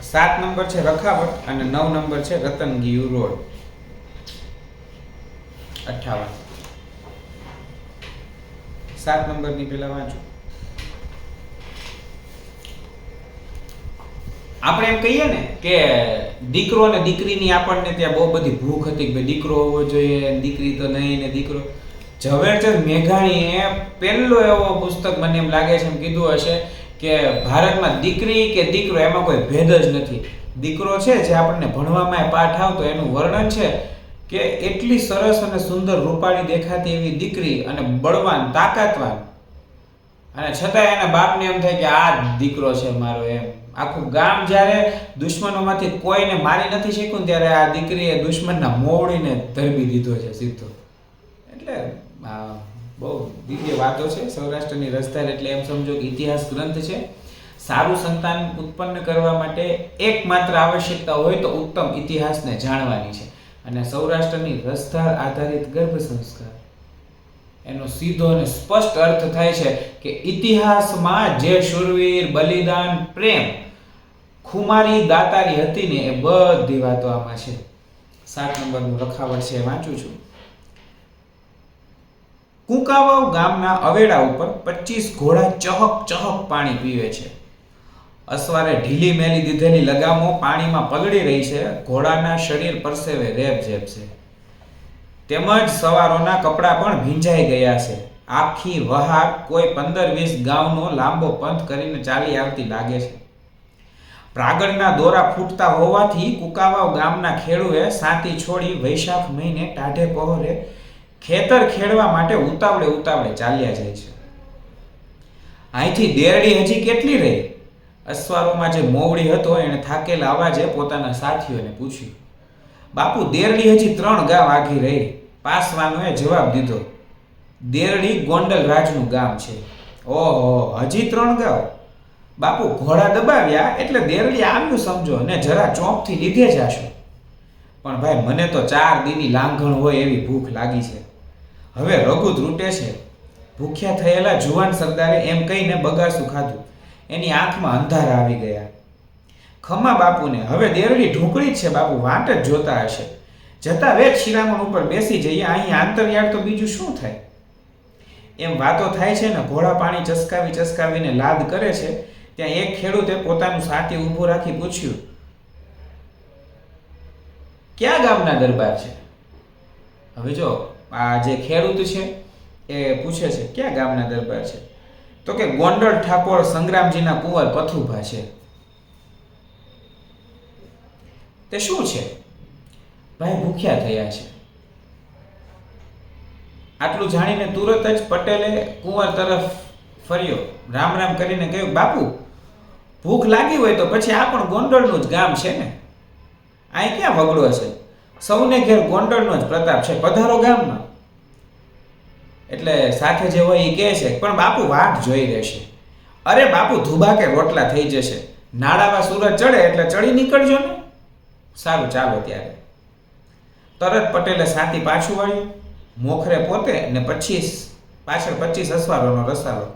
7 નંબર છે રખાવટ અને 9 નંબર છે રતનગીયુ રોડ. 58. 7 નંબરની પેલા વાંચો. આપણે એમ કહીએ ને કે દીકરો અને દીકરીની આપણને ત્યાં બહુ બધી ભૂખ હતી કે દીકરો હોવો જોઈએ, દીકરી તો નહીં ને દીકરો. ઝવેરચંદ મેઘાણીએ પહેલો એવો પુસ્તક મને એમ લાગે છે એમ કીધું હશે કે ભારતમાં દીકરી કે દીકરો એમાં કોઈ ભેદ જ નથી. દીકરો છે જે આપણને ભણવામાં પાઠ આવતો, એનું વર્ણન છે કે એટલી સરસ અને સુંદર રૂપાળી દેખાતી એવી દીકરી અને બળવાન તાકાતવાન, અને છતાં એના બાપને એમ થાય કે આ દીકરો છે મારો. એમ આખું ગામ જ્યારે દુશ્મનોમાંથી કોઈને મારી નથી શક્યું ત્યારે આ દીકરીએ દુશ્મનના મોવડીને ધરબી દીધો છે સીધો. એટલે બહુ દિવ્ય વાતો છે. સૌરાષ્ટ્રની રસધાર એટલે એમ સમજો કે ઇતિહાસ ગ્રંથ છે. સારું સંતાન ઉત્પન્ન કરવા માટે એકમાત્ર આવશ્યકતા હોય તો ઉત્તમ ઇતિહાસને જાણવાની છે. અને સૌરાષ્ટ્રની રસધાર આધારિત ગર્ભ સંસ્કાર એનો સીધો અને સ્પષ્ટ અર્થ થાય છે કે ઇતિહાસમાં જે શૂરવીર, બલિદાન, પ્રેમ, ખુમારી, દાતારી હતી ને એ બધી વાતો આમાં છે. 7 નંબરનું રખાવટ છે, વાંચું છું. કુંકાવાવ ગામના અવેડા ઉપર 25 ઘોડા ચહક ચહક પાણી પીવે છે. અસવારે ઢીલી મેલી દીધેલી લગામો પાણીમાં પલળી રહી છે. ઘોડાના શરીર પરસેવે રેબઝેબ છે. તેમજ સવારોના કપડાં પણ ભીંજાઈ ગયા છે. આખી વહાર કોઈ 15-20 ગામનો લાંબો પંથ કરીને ચાલી આવતી લાગે છે. પ્રાગળના દોરા ફૂટતા હોવાથી કુકાવાવ ગામના ખેડૂએ સાતી છોડી વૈશાખ મહિને ટાઢે પહોરે ખેતર ખેડવા માટે ઉતાવળે ચાલ્યા જાય છે. અહીંથી દેરડી હજી કેટલી રહી? અસવારોમાં જે મોવડી હતો એણે થાકેલા અવાજે પોતાના સાથીઓને પૂછ્યું. બાપુ, દેરડી હજી 3 ગામ આઘી રહી. પાસવાનોએ જવાબ દીધો. દેરડી ગોંડલ રાજનું ગામ છે. ઓહો, હજી 3 ગામ? બાપુ, ઘોડા દબાવ્યા એટલે દેરડી આવ્યું સમજો ને જરા ચોંપથી લીધે જાશો. પણ ભાઈ, મને તો 4 દીની લાંઘણ હોય એવી ભૂખ લાગી છે. હવે રઘુ ત્રુટે છે. ભૂખ્યા થયેલા જુવાન સરદારે એમ કહીને બગાસું ખાધું. એની આંખમાં અંધારા આવી ગયા. ખમા બાપુને, હવે દેરડી ઢોકળી જ છે બાપુ, વાટ જ જોતા હશે. જતા વેચ શિરામણ ઉપર બેસી જઈએ, અહીં આંતરિયાળ તો બીજું શું થાય. એમ વાતો થાય છે ને ઘોડા પાણી ચસકાવીને લાદ કરે છે. ત્યાં એક ખેડૂતે પોતાનું સાથી ઊભું રાખી પૂછ્યું, ક્યાં ગામના દરબાર છે? હવે જો આ જે ખેડૂત છે એ પૂછે છે ક્યાં ગામના દરબાર છે? તો કે ગોંડલ ઠાકોર સંગ્રામજીના કુંવર પથુભા છે. તે શું છે? ભાઈ ભૂખ્યા થયા છે. આટલું જાણીને તુરત જ પટેલે કુંવર તરફ ફર્યો. રામ રામ કરીને કહ્યું, બાપુ ભૂખ લાગી હોય તો પછી આ પણ ગોંડલનું જ ગામ છે ને, અહીં ક્યાં વગડો છે? સૌને ઘેર ગોંડલનો જ પ્રતાપ છે, પધારો ગામમાં. એટલે સાથે જે હોય એ કહે છે, પણ બાપુ વાટ જોઈ રહેશે. અરે બાપુ ધુબા કે રોટલા થઈ જશે, નાળામાં સૂરજ ચડે એટલે ચડી નીકળજો ને. સારું ચાલો ત્યારે. તરત પટેલે સાથી પાછું વાળ્યું, મોખરે પોતે ને પાછળ 25 અસવારોનો રસાલો.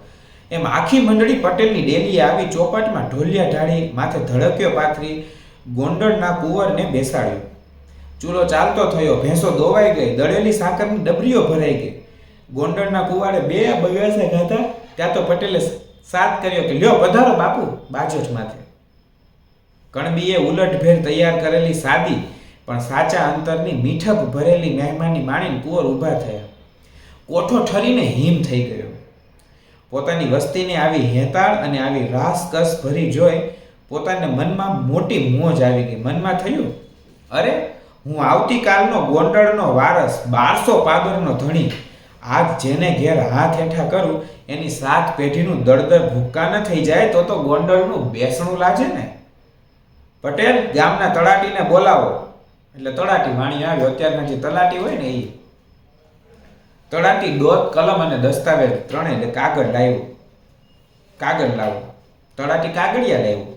એમ આખી મંડળી પટેલની ડેલીએ આવી ચોપાટમાં ઢોલિયા ઢાળી, માથે ધડકીઓ પાથરી ગોંડલના કુંવરને બેસાડ્યો. ચૂલો ચાલતો થયો, ભેંસો દોવાઈ ગઈ, દળેલી સાકરની ડબરીઓ ભરાઈ ગઈ. ગોંડલના કુંવારે 2 બગાસા ખાધા. ત્યાં તો પટેલે સાથ કર્યો કે લ્યો પધારો બાપુ બાજોઠ માથે. કણબીએ ઉલટભેર તૈયાર કરેલી સાદી પણ સાચા અંતરની મીઠપ ભરેલી મહેમાની માણીને કુંવર ઊભા થયા. કોઠો ઠરીને હિમ થઈ ગયો. પોતાની વસ્તીને આવી હેતાળ અને આવી રાસકસ ભરી જોઈ પોતાને મનમાં મોટી મોજ આવી ગઈ. મનમાં થયું, અરે હું આવતીકાલનો ગોંડલનો વારસ, 1200 પાદરનો ધણી, આજ જેને ઘેર હાથ હેઠા કરું એની 7 પેઢીનું દળદર ભૂક્કા ન થઈ જાય તો ગોંડલનું બેસણું લાજે ને. પટેલ ગામના તલાટીને બોલાવો. એટલે તલાટી વાણી આવ્યો. અત્યારના જે તલાટી હોય ને એ તલાટી દોત, કલમ અને દસ્તાવેજ ત્રણેય એટલે કાગળ લાવ્યો. તલાટી કાગળિયા લાવ્યો.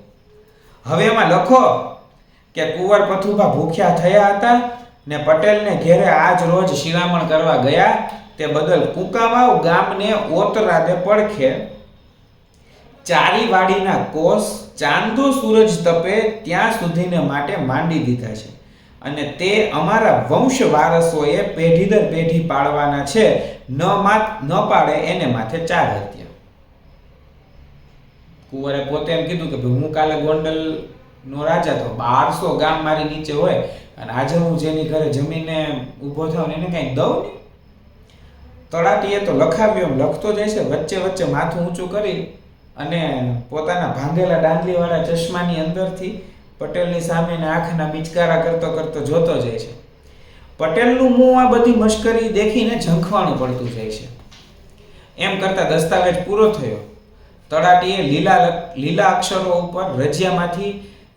હવે એમાં લખો કે કુંવર પથુભા ભૂખ્યા થયા હતા ને પટેલને ઘેરે આજ રોજ શિરામણ કરવા ગયા, તે બદલ કુંકાવાવ ગામને ઓતરાદે પડખે ચારી વાડીના કોષ ચાંદો સૂરજ તપે ત્યાં સુધીને માટે માંડી દીધા છે અને તે અમારા વંશ વારસોએ પેઢી દર પેઢી પાડવાના છે. ન પાડે એને માથે 4 હત્યા. કુંવરે પોતે એમ કીધું કે હું કાલે ગોંડલ નો રાજા તો 1200 ગામ મારી નીચે હોય અને આજે હું જેની ઘરે જમીને ઊભો થાઉં એને કઈ દઉં નહીં. તળાટીએ તો લખાવ્યો, લખતો જાય છે, વચ્ચે વચ્ચે માથું ઊંચું કરી અને પોતાના ભાંગેલા દાંડલીવાળા ચશ્માની અંદરથી પટેલની સામે આંખના બિચકારા કરતો જોતો જાય છે. પટેલનું મોં આ બધી મશ્કરી દેખીને ઝંખવાણું પડતું જાય છે. એમ કરતા દસ્તાવેજ પૂરો થયો. તળાટીએ લીલા અક્ષરો ઉપર રજિયામાંથી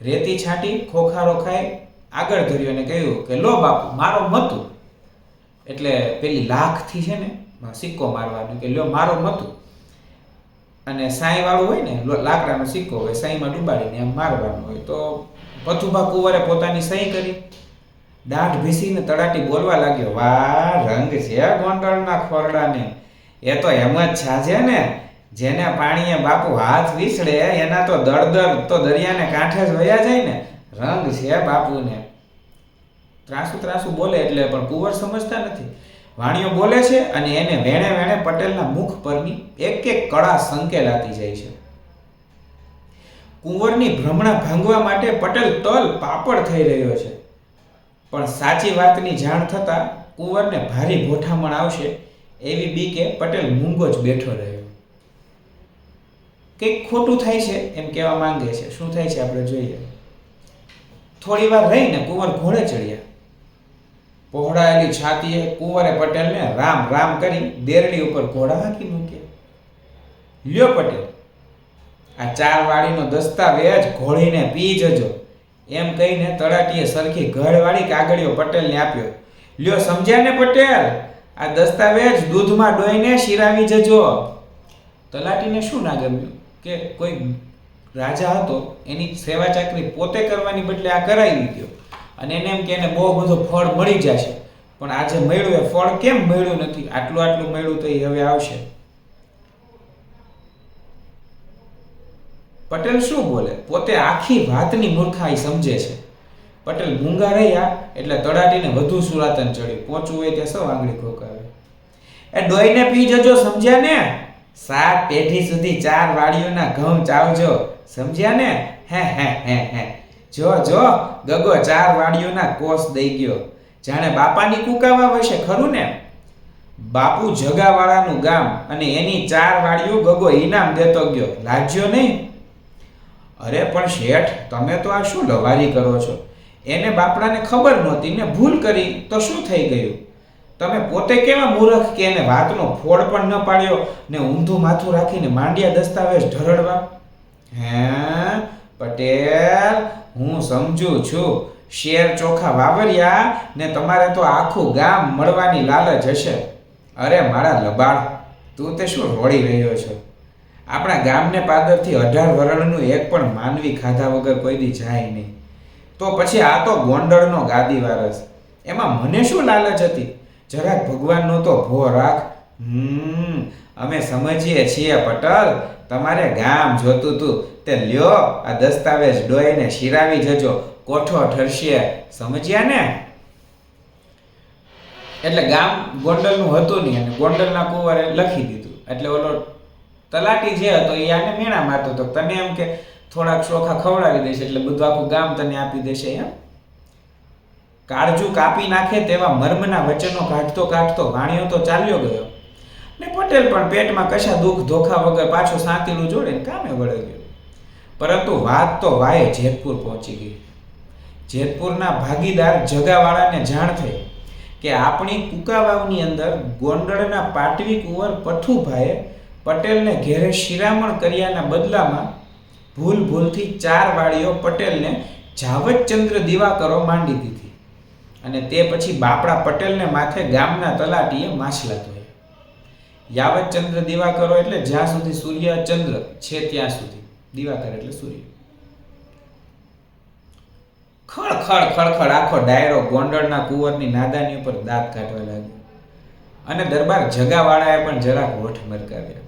રેતી છાંટી ખોખારો ખાઈ આગળ ધર્યો અને કહ્યું કે લો બાપુ મારો મતું. એટલે પેલી લાખથી છે ને સિક્કો મારવાનો કે લ્યો મારો મતું. અને સાંઈ વાળું હોય ને લાકડાનો સિક્કો હોય, સાંઈમાં ડુબાડીને એમ મારવાનું હોય. તો પથુભા કુંવરે પોતાની સહી કરી. દાઢ ભીસીને તળાટી બોલવા લાગ્યો, વાહ રંગ છે ગોંડલના ખોરડાને, એ તો એમ જ છાજે ને, જેને પાણીએ બાપુ હાથ વિસળે એના તો દળદર તો દરિયાને કાંઠે જ વયા જાય ને. રંગ છે બાપુને. ત્રાસુ બોલે એટલે પણ કુંવર સમજતા નથી. વાણીઓ બોલે છે અને એને વેણે વેણે પટેલના મુખ પરની એક કળા સંકેલાતી જાય છે. કુંવરની ભ્રમણા ભાંગવા માટે પટેલ તલ પાપડ થઈ રહ્યો છે. પણ સાચી વાતની જાણ થતા કુંવરને ભારી ગોઠામણ આવશે એવી બીકે પટેલ મૂંગો જ બેઠો રહ્યો. કંઈક ખોટું થાય છે એમ કહેવા માંગે છે. શું થાય છે આપણે જોઈએ. થોડી વાર રહીને કુંવર ઘોડે ચડ્યા. પહોળાયેલી છાતીએ કુંવરે પટેલને રામ રામ કરી દેરડી ઉપર ઘોડા હાંકી મૂક્યા. લ્યો પટેલ, આ 4 વાડીનો દસ્તાવેજ ઘોળીને પી જજો એમ કહીને તળાટીએ સરખી ઘડવાળી કાગળિયો પટેલને આપ્યો. લ્યો સમજ્યા ને પટેલ, આ દસ્તાવેજ દૂધમાં ડોઈને શિરાવી જજો. તલાટીને શું ના ગમ્યું કે કોઈ રાજા હતો એની સેવા ચાકરી પોતે કરવાની બદલે આ કરાવી ગયો અને એને એમ કે એને બહુ બધું ફળ મળી જશે. પણ આજે મળ્યું એ ફળ કેમ મળ્યું નથી? આટલું મળ્યું તો એ હવે આવશે. પટેલ શું બોલે? પોતે આખી વાતની મૂર્ખાઈ સમજે છે. પટેલ મૂંગા રહ્યા એટલે તળાટીને વધુ સુરાતન ચડ્યું. પહોંચવું હોય ત્યાં સૌ આંગળી ખોકાવે. એ ડોઈને પી જજો, સમજ્યા ને? 7 પેઢી સુધી 4 વાડીઓના ઘઉં ચાવજો, સમજ્યા ને? હે. જો ગગો 4 વાડીઓના કોસ દઈ ગયો. જાણે બાપાની કુકાવા વશે, ખરું ને? બાપુ જગાવાળાનું ગામ અને એની 4 વાડીઓ ગગો ઇનામ દેતો ગયો. લાજ્યો નહીં? અરે પણ શેઠ, તમે તો આ શું લવારી કરો છો? એને બાપડાને ખબર નહોતી ને ભૂલ કરી તો શું થઈ ગયું? તમે પોતે કેવા મૂર્ખ કે એને વાતનો ફોડ પણ ન પાડ્યો ને ઊંધું માથું રાખીને માંડ્યા દસ્તાવેજ ઢરડવા. હે પટેલ, હું સમજુ છું. શેર ચોખા વાવર્યા ને તમારે તો આખું ગામ મળવાની લાલચ હશે. અરે મારા લબાડ, તું તે શું રોડી રહ્યો છો? આપણા ગામને પાદરથી 18 વરણનું એક પણ માનવી ખાધા વગર કોઈ દી જાય નહીં. તો પછી આ તો ગોંડળનો ગાદી વારસ. એમાં મને શું લાલચ હતી? જરાક ભગવાનનો તો ભો રાખ. અમે સમજીએ છીએ પટેલ, તમારે ગામ જોતું તું તે લ્યો આ દસ્તાવેજ ડોઈને શિરાવી જજો, કોઠો ઠરશે, સમજ્યા ને? એટલે ગામ ગોંડલનું હતું નહીં અને ગોંડલના કુંવરે લખી દીધું. એટલે ઓલો તલાટી જે હતો એ આને મેણા મારતો હતો, તને એમ કે થોડાક ચોખા ખવડાવી દેશે એટલે બધું આખું ગામ તને આપી દેશે એમ. કાળજુ કાપી નાખે તેવા મર્મના વચનો કાઢતો વાણિયો તો ચાલ્યો ગયો ને પટેલ પણ પેટમાં કશા દુઃખ ધોખા વગર પાછું સાંતીલું જોડે કામે વળે ગયો. પરંતુ વાત તો વાયે જેતપુર પહોંચી ગઈ. જેતપુરના ભાગીદાર જગાવાળાને જાણ થઈ કે આપણી કુકાવાવની અંદર ગોંડળના પાટવી કુંવર પઠુભાઈએ પટેલને ઘેરે શિરામણ કર્યાના બદલામાં ભૂલથી 4 વાડીઓ પટેલને જાવતચંદ્ર દિવાકરો માંડી દીધી અને તે પછી બાપડા પટેલને માથે ગામના તલાટીએ માછલા ધોયા. યાવતચંદ્ર દિવાકરો એટલે જ્યાં સુધી સૂર્ય ચંદ્ર છે ત્યાં સુધી. દિવાકર એટલે સૂર્ય. ખળખળ આખો ડાયરો ગોંડળના કુંવરની નાદાની ઉપર દાંત કાઢવા લાગ્યો અને દરબાર જગાવાળાએ પણ જરાક હોઠ મરકાવ્યા.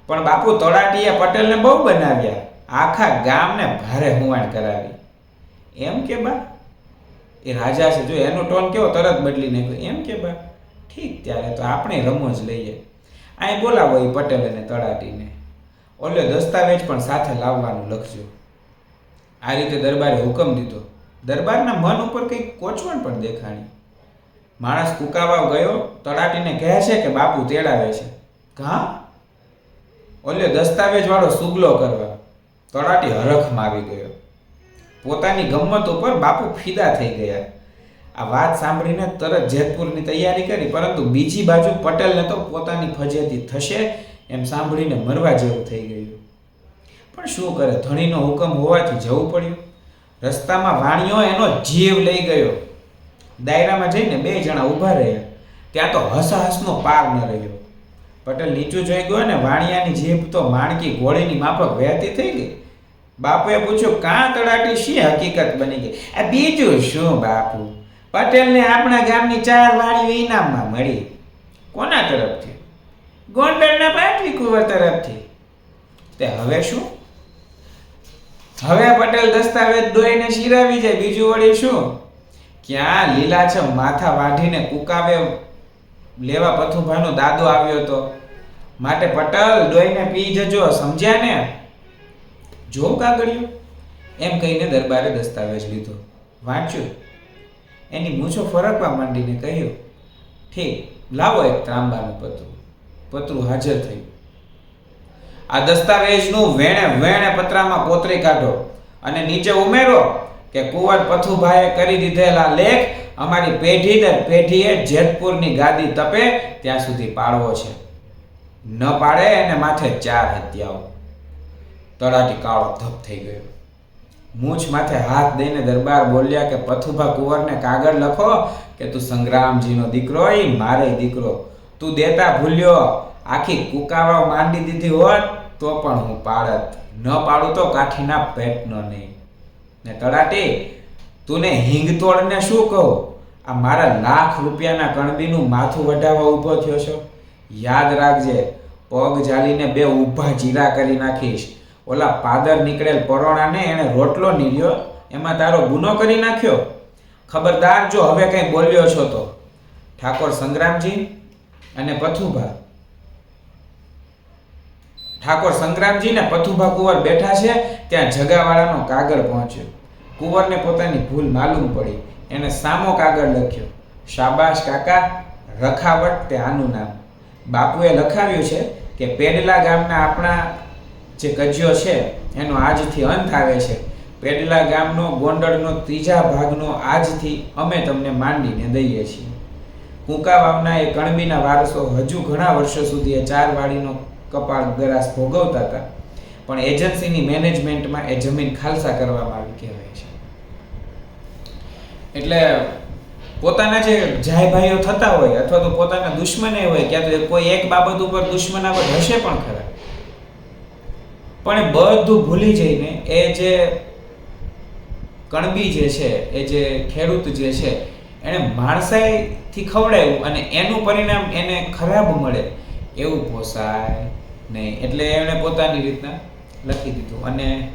પણ બાપુ તળાટીએ પટેલને બહુ બનાવ્યા, આખા ગામને ભારે હુવાણ કરાવી. એમ કે બા? એ રાજા છે, જો એનો ટોન કેવો તરત બદલી નાખ્યો. એમ કે બા? ઠીક, ત્યારે તો આપણે રમોજ લઈએ. અહીં બોલાવો એ પટેલ અને તળાટીને. ઓલે દસ્તાવેજ પણ સાથે લાવવાનું લખજો. આ રીતે દરબારે હુકમ દીધો. દરબારના મન ઉપર કંઈક કોચવણ પણ દેખાણી. માણસ કુકાવા ગયો, તળાટીને કહે છે કે બાપુ તેડાવે છે. કાં? ઓલે દસ્તાવેજ વાળો સુગલો કરવા. તળાટી હરખમાં આવી ગયો. પોતાની ગમ્મત ઉપર બાપુ ફિદા થઈ ગયા. આ વાત સાંભળીને તરત જેતપુરની તૈયારી કરી, પરંતુ બીજી બાજુ પટેલને તો પોતાની ફજેતી થશે એમ સાંભળીને મરવા જેવું થઈ ગયું. પણ શું કરે, ધણીનો હુકમ હોવાથી જવું પડ્યું. રસ્તામાં વાણિયો એનો જીવ લઈ ગયો. દાયરામાં જઈને 2 જણા ઊભા રહ્યા. ત્યાં તો હસહસનો પાર ન રહ્યો. પટેલ નીચું જોઈ ગયો ને વાણિયાની જીભ તો માણકી ઘોડીની માફક વહેતી થઈ ગઈ. બાપુએ પૂછ્યું, કાં તળાટી, શી હકીકત બની ગઈ? આ બીજું શું બાપુ, પટેલને આપણા ગામની 4 વાડીઓ ઇનામમાં મળી. કોના તરફથી? ગોંડલના પાટવી કુંવર તરફથી. તે હવે શું? હવે પટેલ દસ્તાવેજ દોઈને શિરાવી જાય, બીજું વળી શું? ક્યાં લીલાછમ માથા વાઢીને કુકાવે લેવા પથુભાઈનો દાદો આવ્યો હતો. માટે પટેલ દોઈને પી જજો, સમજ્યા ને? જો કાગળિયો, એમ કહીને દરબારે દસ્તાવેજ લીધો, વાંચ્યું. એની મૂછો ફરકવા માંડીને કહ્યું, ઠીક, લાવો એક ત્રાંબાનું પતરું હાજર થયું. આ દસ્તાવેજનું વેણે પતરામાં કોતરી કાઢો અને નીચે ઉમેરો કે કુંવર પથુભાઈએ કરી દીધેલા લેખ અમારી પેઢી દર પેઢીએ જેતપુરની ગાદી તપે ત્યાં સુધી પાળવો છે. ન પાડે એને માથે 4 હત્યાઓ. તળાટી કાળો ધપ થઈ ગયો. મૂછ માથે હાથ દઈને દરબાર બોલ્યા કે પથુભા કુંવરને કાગળ લખો કે તું સંગ્રામજીનો દીકરો, એ મારે દીકરો. તું દેતા ભૂલ્યો. આખી કુકાવા માંડી દીધી હોત તો પણ હું પાડત. ન પાડું તો કાઠીના પેટનો નહીં. ને તળાટી, તુને હિંગ તોડને શું કહું? આ મારા લાખ રૂપિયાના કણબીનું માથું વઢાવવા ઊભો થયો છો? યાદ રાખજે, પગ ઝાલીને બે ઊભા જીરા કરી નાખીશ. ઓલા પાદર નીકળેલ પરોણાને એને રોટલો નીર્યો, એમાં તારો ગુનો કરી નાખ્યો. ખબરદાર જો હવે કંઈ બોલ્યો છો તો. ઠાકોર સંગ્રામજી અને પથુભા કુંવર બેઠા છે ત્યાં જગાવાળાનો કાગળ પહોંચ્યો. કુંવરને પોતાની ભૂલ માલુમ પડી. એને સામો કાગળ લખ્યો. શાબાશ કાકા, રખાવટ તે આનું નામ. બાપુએ લખાવ્યું છે કે પેડલા ગામના આપણા જે કજ્યો છે એનો આજથી અંત આવે છે. પેડલા ગામનો ગોંડળનો 3જા ભાગનો આજથી અમે તમને માંડીને દઈએ છીએ. કુંકા વાવના એ કણબીના વારસો હજુ ઘણા વર્ષો સુધી એ 4 વાડીનો કપાળ ગરાસ ભોગવતા હતા, પણ એજન્સીની મેનેજમેન્ટમાં એ જમીન ખાલસા કરવામાં આવી કહેવાય છે. એટલે પોતાના જે જાય ભાઈઓ થતા હોય અથવા તો પોતાના દુશ્મને હોય, ક્યાં તો કોઈ એક બાબત ઉપર દુશ્મનાવટ હશે પણ ખરા, પણ એ બધું ભૂલી જઈને એ જે કણબી જે છે, એ જે ખેડૂત જે છે, એને માણસાઈથી ખવડાવ્યું અને એનું પરિણામ એને ખરાબ મળે એવું પોસાય નહીં. એટલે એણે પોતાની રીતના લખી દીધું. અને